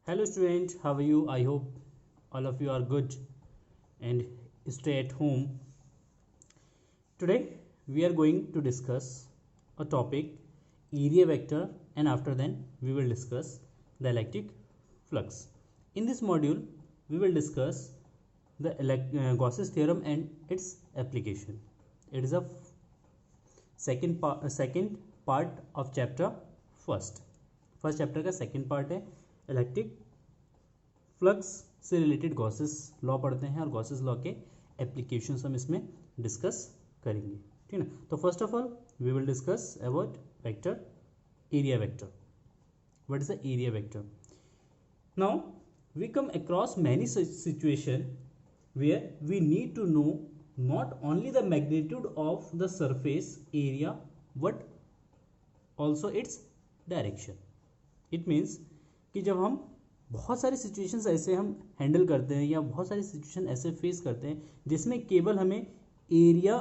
Hello student, how are you? I hope all of you are good and stay at home. Today we are going to discuss a topic area vector, and after then we will discuss the electric flux. In this module we will discuss the Gauss's theorem and its application. It is a second part of chapter first chapter का second part है electric flux से related Gauss's law पढ़ते हैं और Gauss's law के applications हम इसमें discuss करेंगे, ठीक है। तो first of all we will discuss about vector area vector. What is the area vector? Now we come across many situation where we need to know not only the magnitude of the surface area but also its direction. It means कि जब हम बहुत सारी situations ऐसे हम handle करते हैं या बहुत सारी सिचुएशन ऐसे फेस करते हैं जिसमें केवल हमें एरिया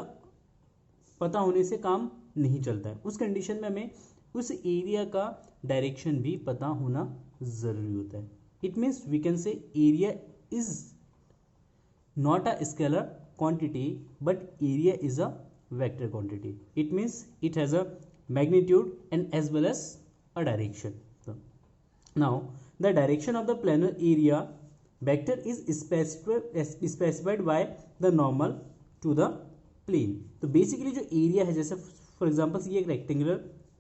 पता होने से काम नहीं चलता है, उस कंडीशन में हमें उस एरिया का डायरेक्शन भी पता होना ज़रूरी होता है. It means we can say area is not a scalar quantity but area is a vector quantity. It means it has a magnitude and as well as a direction. Now the direction of the planar area vector is specified by the normal to the plane. तो basically जो area है, जैसे for example ये एक rectangular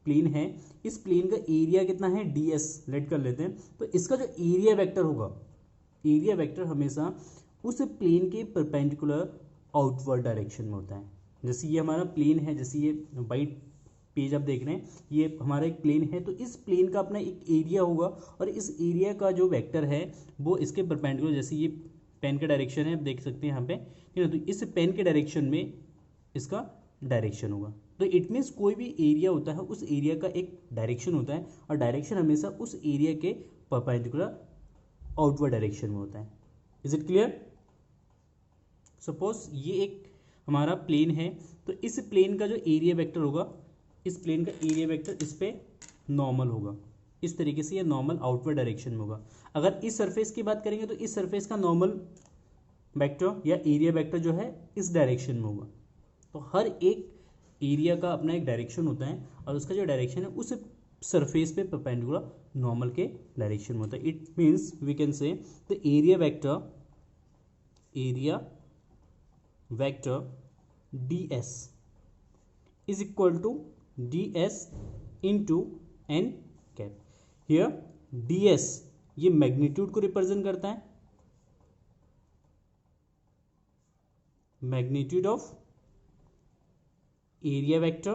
plane है, इस plane का area कितना है ds लेट कर लेते हैं. तो इसका जो एरिया वेक्टर होगा, एरिया वेक्टर हमेशा उस प्लेन के परपेंडिकुलर आउटवर्ड डायरेक्शन में होता है. जैसे ये हमारा प्लेन है, जैसे ये वाइट पेज आप देख रहे हैं, ये हमारा एक प्लेन है, तो इस प्लेन का अपना एक एरिया होगा और इस एरिया का जो वेक्टर है वो इसके परपेंडिकुलर, जैसे ये पेन का डायरेक्शन है, आप देख सकते हैं यहाँ पे, ठीक है. तो इस पेन के डायरेक्शन में इसका डायरेक्शन होगा. तो इट मीन्स कोई भी एरिया होता है उस एरिया का एक डायरेक्शन होता है और डायरेक्शन हमेशा उस एरिया के परपेंडिकुलर आउटवर्ड डायरेक्शन में होता है. Is it clear? सपोज ये एक हमारा प्लेन है, तो इस प्लेन का जो एरिया वेक्टर होगा, इस प्लेन का एरिया वेक्टर इस पे नॉर्मल होगा, इस तरीके से ये नॉर्मल आउटवर्ड डायरेक्शन में होगा. अगर इस सरफेस की बात करेंगे तो इस सरफेस का नॉर्मल वेक्टर या एरिया वेक्टर जो है इस डायरेक्शन में होगा. तो हर एक एरिया का अपना एक डायरेक्शन होता है और उसका जो डायरेक्शन है उस सरफेस पे परपेंडिकुलर नॉर्मल के डायरेक्शन में होता है. It means we can say the area vector ds is equal to ds into n cap. here ds ये मैग्नीट्यूड को रिप्रेजेंट करता है, मैग्नीट्यूड ऑफ एरिया वेक्टर,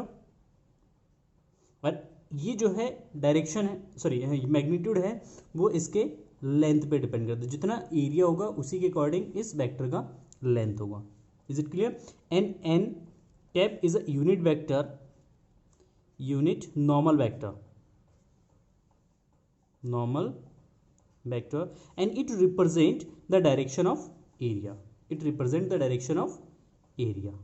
और ये जो है डायरेक्शन है, सॉरी मैग्नीट्यूड है, वो इसके लेंथ पे डिपेंड करता है. जितना एरिया होगा उसी के अकॉर्डिंग इस वेक्टर का लेंथ होगा. Is it clear? And n cap is a unit vector, unit normal vector, and it represent the direction of area. It represent the direction of area.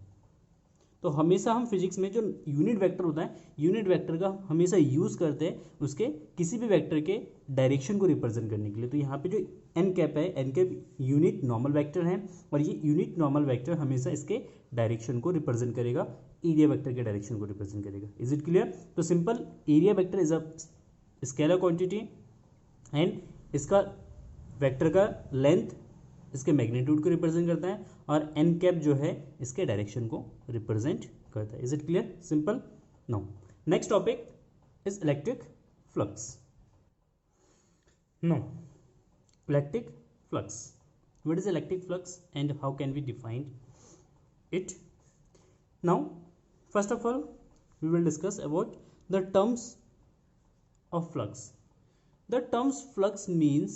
तो हमेशा हम फिजिक्स में जो यूनिट वेक्टर होता है, unit vector का हमेशा use करते हैं उसके किसी भी वेक्टर के डायरेक्शन को रिप्रेजेंट करने के लिए. तो यहाँ पे जो एन कैप है, n cap unit normal vector है और ये यूनिट नॉर्मल वेक्टर हमेशा इसके डायरेक्शन को रिप्रेजेंट करेगा, एरिया वेक्टर के डायरेक्शन को रिप्रेजेंट करेगा. Is it clear? तो simple area vector is a scalar quantity and इसका वेक्टर का लेंथ इसके मैग्नीट्यूड को रिप्रेजेंट करता है और एन कैप जो है इसके डायरेक्शन को रिप्रेजेंट करता है. Is it clear? Simple. No next topic is electric flux. No electric flux. What is electric flux and how can we define it? Now first of all we will discuss about the terms of flux. The terms flux means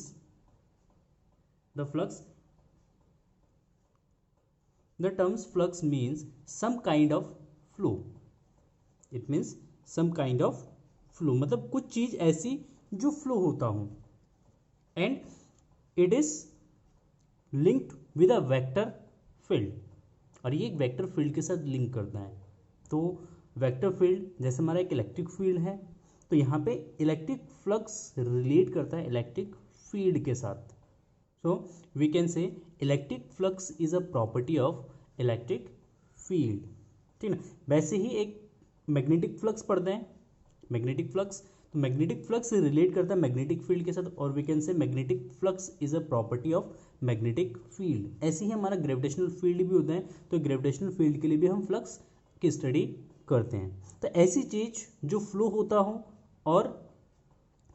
the terms flux means some kind of flow. It means some kind of flow, मतलब कुछ चीज ऐसी जो flow होता हो, and it is linked with a vector field. और ये एक वेक्टर फील्ड के साथ लिंक करता है. तो वेक्टर फील्ड जैसे हमारा एक इलेक्ट्रिक फील्ड है, तो यहाँ पे इलेक्ट्रिक फ्लक्स रिलेट करता है इलेक्ट्रिक फील्ड के साथ। So we can say electric flux is a property of electric field, ठीक ना। वैसे ही एक मैग्नेटिक फ्लक्स पढ़ते हैं, मैग्नेटिक फ्लक्स, तो मैग्नेटिक फ्लक्स रिलेट करता है मैग्नेटिक फील्ड के साथ, और we can say magnetic flux is a property of magnetic field. ऐसे ही हमारा ग्रेविटेशनल फील्ड भी होता है, तो ग्रेविटेशनल फील्ड के लिए भी हम फ्लक्स की स्टडी करते हैं। तो ऐसी चीज जो फ्लो होता हो और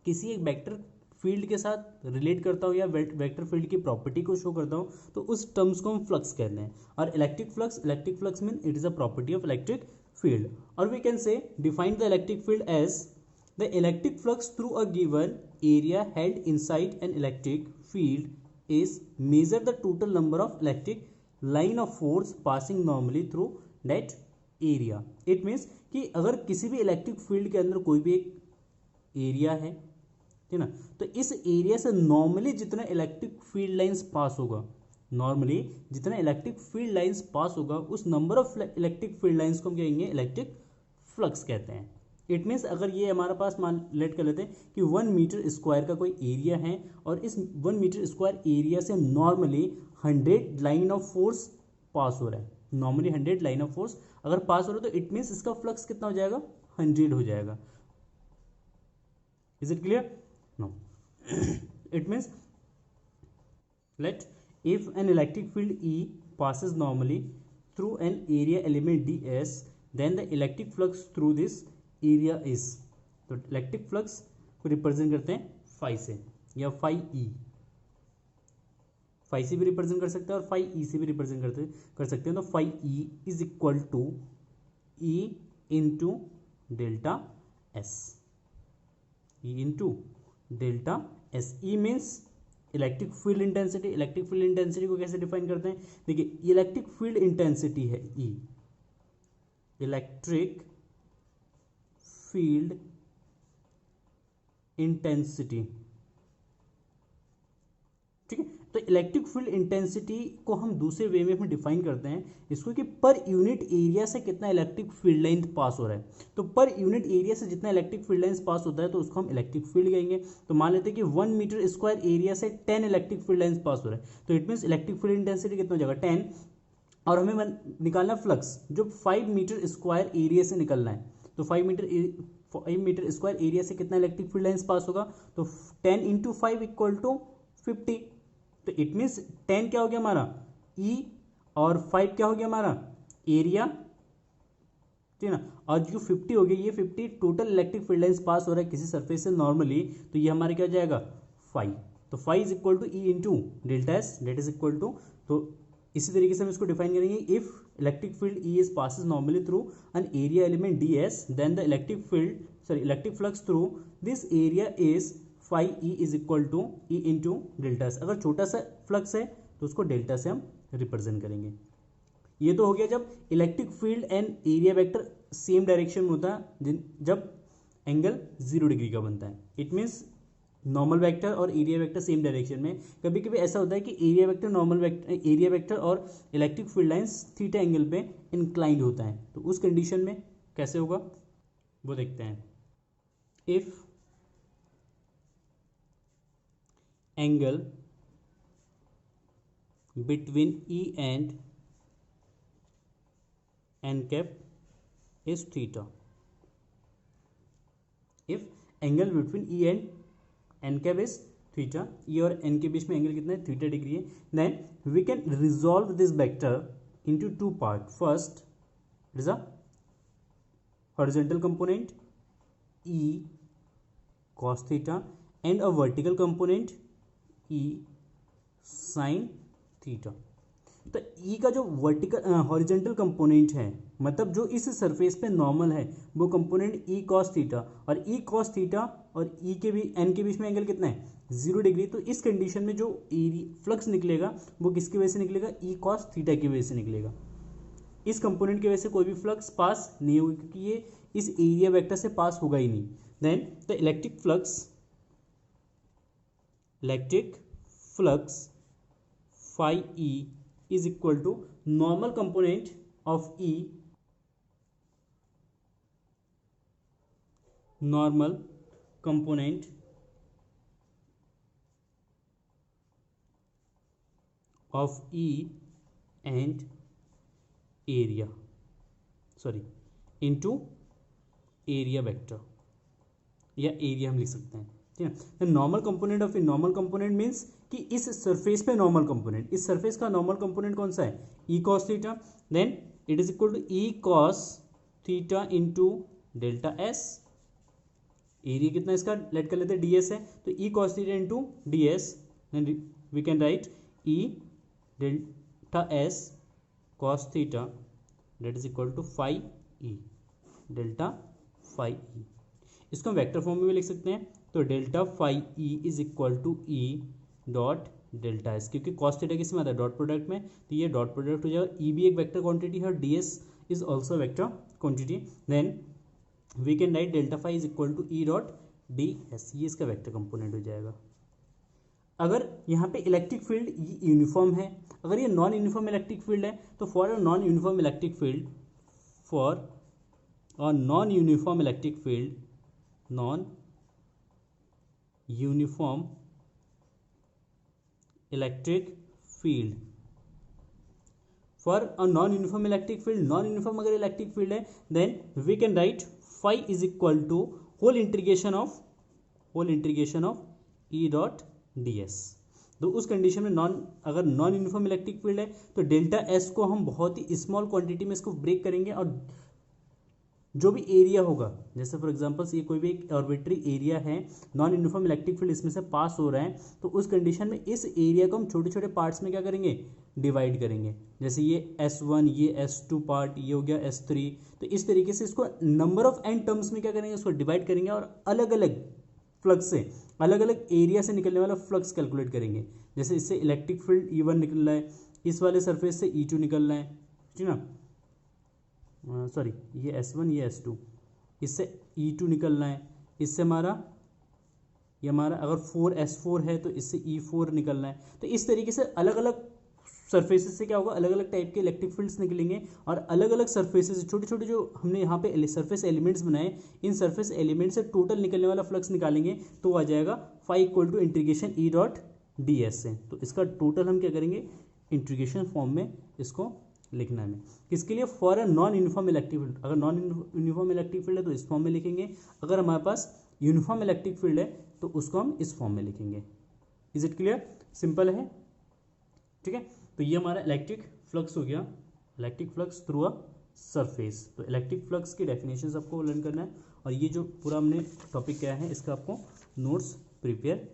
किसी एक वेक्टर फील्ड के साथ रिलेट करता हो या वेक्टर फील्ड की प्रॉपर्टी को शो करता हो, तो उस टर्म्स को हम फ्लक्स कहते हैं। और electric flux mean it is a property of electric field. और we can say define the electric field as the electric flux through a given area held inside an electric field is measure the total number of electric line of force passing normally through that area. It means कि अगर किसी भी electric field के अंदर कोई भी एक area है, ठीक ना, तो इस एरिया से नॉर्मली जितना इलेक्ट्रिक फील्ड लाइंस पास होगा, नॉर्मली जितना इलेक्ट्रिक फील्ड लाइंस पास होगा, उस number of electric field lines को हम कहेंगे इलेक्ट्रिक फ्लक्स कहते हैं। इट मीन्स अगर ये हमारे पास मान लेट कर लेते हैं कि 1 मीटर स्क्वायर का कोई एरिया है और इस 1 मीटर स्क्वायर एरिया से normally 100 line of force pass हो रहा है, नॉर्मली 100 लाइन ऑफ फोर्स अगर पास हो रहा है, तो इट मीन्स इसका फ्लक्स कितना हो जाएगा, 100 हो जाएगा। Is it clear? No. It means let if an electric field E passes normally through an area element ds, then the electric flux through this area is, तो इलेक्ट्रिक फ्लक्स को represent करते हैं phi से या phi E, phi से भी represent कर सकते हैं और फाई ई से भी रिप्रेजेंट कर सकते हैं। तो phi E is equal to E into delta S, E into delta S. E means electric field intensity. Electric field intensity को कैसे डिफाइन करते हैं, देखिए इलेक्ट्रिक फील्ड इंटेंसिटी है ई, इलेक्ट्रिक फील्ड इंटेंसिटी, ठीक है। तो इलेक्ट्रिक फील्ड इंटेंसिटी को हम दूसरे वे में हम डिफाइन करते हैं इसको कि पर यूनिट एरिया से कितना इलेक्ट्रिक फील्ड लाइन पास हो रहा है। तो पर यूनिट एरिया से जितना इलेक्ट्रिक फील्ड लाइन पास होता है तो उसको हम इलेक्ट्रिक फील्ड कहेंगे। तो मान लेते हैं कि 1 मीटर स्क्वायर एरिया से 10 इलेक्ट्रिक फील्ड लाइन पास हो रहा है, तो it means electric field intensity कितना हो जाएगा, 10। और हमें निकालना फ्लक्स जो 5 मीटर स्क्वायर एरिया से निकलना है, तो 5 मीटर स्क्वायर एरिया से कितना इलेक्ट्रिक फील्ड लाइन पास होगा, तो 10 इंटू 5 इक्वल टू 50। तो इट मीन्स 10 क्या हो गया हमारा ई और 5 क्या हो गया हमारा एरिया, ठीक है ना। और जो 50 हो गया, ये 50 total electric field lines pass हो रहा है किसी सरफेस से नॉर्मली, तो ये हमारे क्या हो जाएगा 5। तो 5 is equal to E into delta S, that is equal to, तो इसी तरीके से हम इसको डिफाइन करेंगे। If electric field E is passes normally through an area element D S, then the electric flux through this area is phi E is equal to E into delta S. अगर छोटा सा flux है तो उसको delta से हम represent करेंगे। ये तो हो गया जब electric field and area vector same direction में होता है, जब एंगल 0 डिग्री का बनता है। इट मीन्स नॉर्मल वेक्टर और एरिया वेक्टर सेम डायरेक्शन में। कभी कभी ऐसा होता है कि एरिया वेक्टर और electric field lines theta angle पे इंक्लाइंड होता है, तो उस कंडीशन में कैसे होगा वो देखते हैं। If angle between E and N cap is theta, if angle between E and N cap is theta, E और एन के बीच में एंगल कितना है, थीटा डिग्री है, then we can resolve this vector into 2 part. First it is a horizontal component E cos theta and a vertical component E sine theta. तो E का जो वर्टिकल हॉरिजॉन्टल कंपोनेंट है, मतलब जो इस सरफेस पे normal है, वो कंपोनेंट ई कॉस थीटा, और ई कॉस थीटा और ई के भी एन के बीच में एंगल कितना है 0 डिग्री। तो इस कंडीशन में जो फ्लक्स निकलेगा वो किसकी वजह से निकलेगा, ई कॉस थीटा की वजह से निकलेगा। इस कंपोनेंट की वजह से कोई भी फ्लक्स पास नहीं होगी क्योंकि ये इस एरिया वेक्टर से पास होगा ही नहीं। Then the electric flux phi E is equal to normal component of E, normal component of E and area, sorry into area vector, या एरिया हम लिख सकते हैं, ठीक है। Normal component of a normal component means कि इस surface पे नॉर्मल कंपोनेंट, इस सरफेस का नॉर्मल कंपोनेंट कौन सा है, E cos theta, then it is equal to E cos theta into delta S. Area कितना इसका लेट कर लेते हैं, डी एस है, तो E cos theta into D S, then we can write E delta S cos theta that is equal to phi E delta phi E. इसको हम vector form में भी लिख सकते हैं, तो delta phi E is equal to E dot delta S, क्योंकि cos theta किस में आता है, डॉट प्रोडक्ट में, तो ये डॉट प्रोडक्ट हो जाएगा। ई भी एक वेक्टर क्वांटिटी है और D S is also vector quantity, then we can write delta phi is equal to E dot D S, ये इसका वेक्टर कंपोनेंट हो जाएगा। अगर यहाँ पे इलेक्ट्रिक फील्ड यूनिफॉर्म है, अगर ये नॉन यूनिफॉर्म इलेक्ट्रिक फील्ड है, तो for a non uniform electric field, for a non uniform electric field, non uniform electric field, for a non uniform electric field, non uniform अगर electric field है, then we can write phi is equal to whole integration of E dot D S. तो उस condition में अगर non uniform electric field है, तो delta S को हम बहुत ही स्मॉल क्वांटिटी में इसको ब्रेक करेंगे, और जो भी एरिया होगा, जैसे फॉर एग्जांपल ये कोई भी एक आर्बिट्री एरिया है, नॉन यूनिफॉर्म इलेक्ट्रिक फील्ड इसमें से पास हो रहा है, तो उस कंडीशन में इस एरिया को हम छोटे छोटे पार्ट्स में क्या करेंगे, डिवाइड करेंगे। जैसे ये S1, ये S2 पार्ट, ये हो गया S3, तो इस तरीके से इसको नंबर ऑफ एन टर्म्स में क्या करेंगे, उसको डिवाइड करेंगे, और अलग अलग फ्लक्स से, अलग अलग एरिया से निकलने वाला फ्लक्स कैलकुलेट करेंगे। जैसे इससे इलेक्ट्रिक फील्ड E1 निकल रहा है, इस वाले सरफेस से E2 निकल रहा है, ठीक ना, सॉरी ये S1 ये S2, इससे E2 निकलना है, इससे ये हमारा अगर 4S4 है तो इससे E4 निकलना है। तो इस तरीके से अलग अलग सरफेसेस से क्या होगा, अलग अलग टाइप के इलेक्ट्रिक फील्ड्स निकलेंगे, और अलग अलग सरफेसेस छोटे छोटे जो हमने यहाँ पे सरफेस एलिमेंट्स बनाए, इन सरफेस एलिमेंट से टोटल निकलने वाला फ्लक्स निकालेंगे, तो आ जाएगा phi equal to integration E dot D S से। तो इसका टोटल हम क्या करेंगे, इंटीग्रेशन फॉर्म में इसको लिखना है। किसके लिए, for a non uniform electric field. अगर नॉन यूनिफॉर्म इलेक्ट्रिक फील्ड है तो इस फॉर्म में लिखेंगे, अगर हमारे पास यूनिफॉर्म इलेक्ट्रिक फील्ड है तो उसको हम इस फॉर्म में लिखेंगे। इज इट क्लियर, सिंपल है, ठीक है। तो ये हमारा इलेक्ट्रिक फ्लक्स हो गया, electric flux through a surface. तो इलेक्ट्रिक फ्लक्स की डेफिनेशन आपको लर्न करना है, और ये जो पूरा हमने टॉपिक क्या है इसका आपको नोट्स प्रिपेयर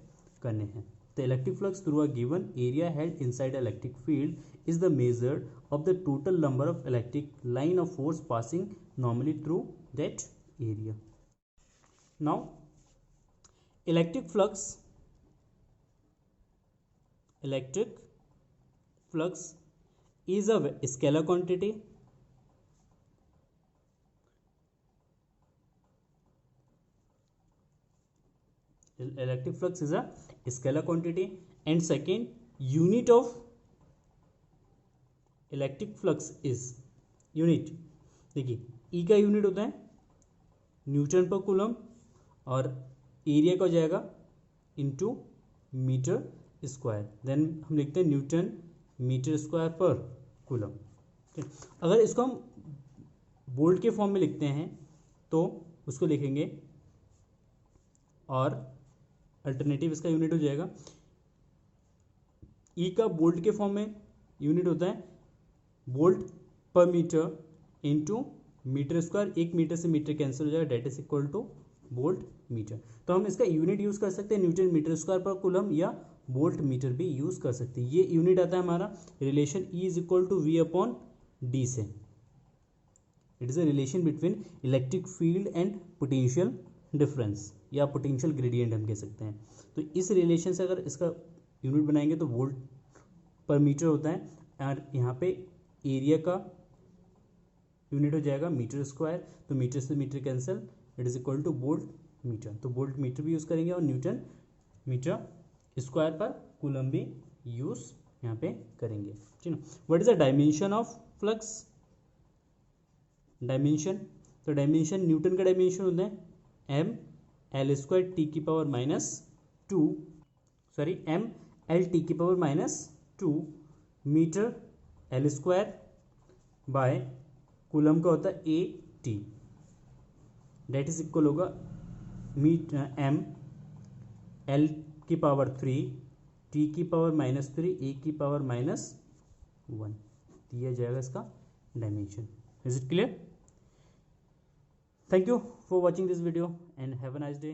करने हैं। The electric flux through a given area held inside an electric field is the measure of the total number of electric line of force passing normally through that area. Now, electric flux is a scalar quantity. Electric flux is a scalar quantity, and second unit of electric flux is unit, देखिए E का unit होता है Newton पर coulomb, और area का हो जाएगा into metre square, then हम लिखते हैं न्यूटन मीटर स्क्वायर पर कूलम। अगर इसको हम वोल्ट के फॉर्म में लिखते हैं तो उसको लिखेंगे, और अल्टरनेटिव इसका यूनिट हो जाएगा, ई का वोल्ट के फॉर्म में यूनिट होता है वोल्ट पर मीटर इनटू मीटर स्क्वायर, एक मीटर से मीटर कैंसिल हो जाएगा, that is equal to volt metre. तो हम इसका यूनिट यूज कर सकते हैं न्यूटन मीटर स्क्वायर पर कूलम, या वोल्ट मीटर भी यूज कर सकते हैं। ये यूनिट आता है हमारा relation E is equal to V upon D से। It is a relation between electric field and potential difference, या पोटेंशियल ग्रेडियंट हम कह सकते हैं। तो इस रिलेशन से अगर इसका यूनिट बनाएंगे तो वोल्ट पर मीटर होता है, और यहाँ पे एरिया का यूनिट हो जाएगा मीटर स्क्वायर, तो मीटर से metre cancel, it is equal to volt metre. तो वोल्ट मीटर भी यूज़ करेंगे, और न्यूटन मीटर स्क्वायर पर कूलम भी यूज़ यहाँ पे करेंगे, ठीक है। What is the dimension of flux, dimension, तो डायमेंशन न्यूटन का डायमेंशन होता है एम एल स्क्वायर टी की power minus two, sorry M L T की power minus two metre L square bye coulomb का होता है A T, that is equal होगा एम एल की पावर 3 टी की पावर -3 ए की पावर -1 दिया जाएगा इसका dimension. Is it clear? Thank you for watching this video and have a nice day.